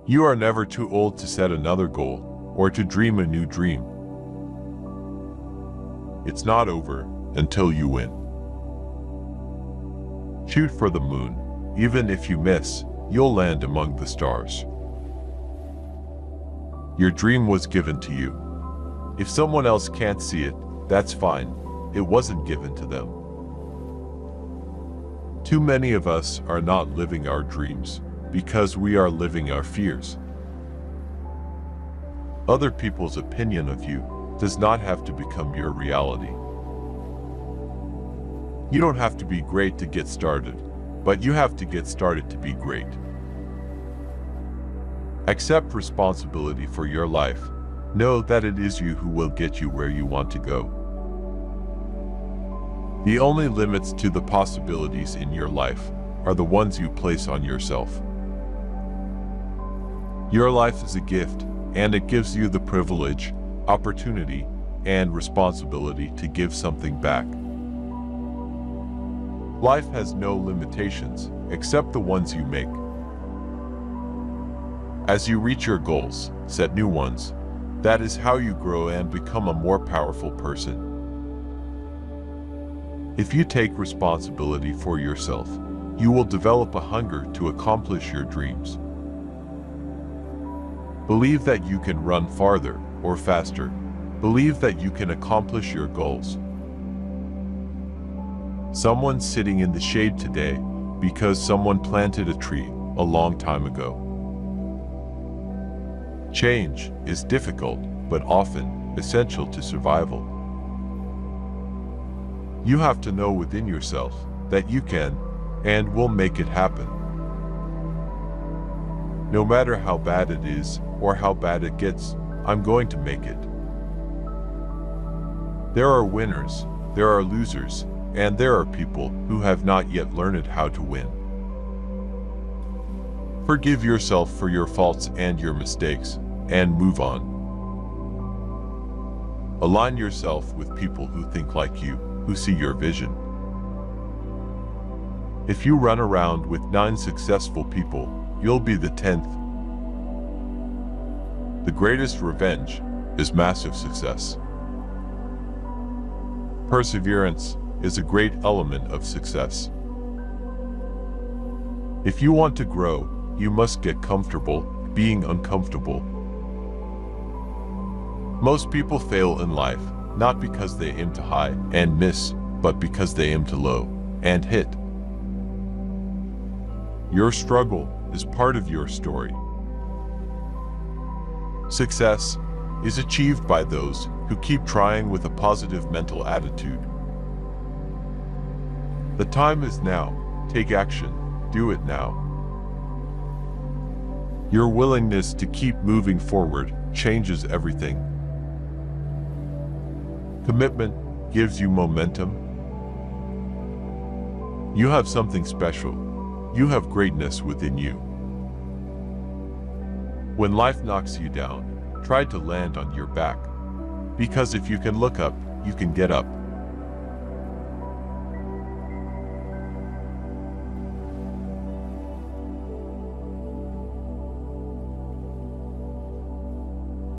You are never too old to set another goal or to dream a new dream. It's not over until you win. Shoot for the moon. Even if you miss, you'll land among the stars. Your dream was given to you. If someone else can't see it, that's fine. It wasn't given to them. Too many of us are not living our dreams because we are living our fears. Other people's opinion of you does not have to become your reality. You don't have to be great to get started, but you have to get started to be great. Accept responsibility for your life. Know that it is you who will get you where you want to go. The only limits to the possibilities in your life are the ones you place on yourself. Your life is a gift, and it gives you the privilege, opportunity, and responsibility to give something back. Life has no limitations, except the ones you make. As you reach your goals, set new ones. That is how you grow and become a more powerful person. If you take responsibility for yourself, you will develop a hunger to accomplish your dreams. Believe that you can run farther or faster. Believe that you can accomplish your goals. Someone's sitting in the shade today because someone planted a tree a long time ago. Change is difficult, but often essential to survival. You have to know within yourself that you can and will make it happen. No matter how bad it is or how bad it gets, I'm going to make it. There are winners, there are losers, and there are people who have not yet learned how to win. Forgive yourself for your faults and your mistakes, and move on. Align yourself with people who think like you, who see your vision. If you run around with 9 successful people, you'll be the 10th. The greatest revenge is massive success. Perseverance is a great element of success. If you want to grow, you must get comfortable being uncomfortable. Most people fail in life, not because they aim to high and miss, but because they aim to low and hit. Your struggle is part of your story. Success is achieved by those who keep trying with a positive mental attitude. The time is now. Take action. Do it now. Your willingness to keep moving forward changes everything. Commitment gives you momentum. You have something special. You have greatness within you. When life knocks you down, try to land on your back. Because if you can look up, you can get up.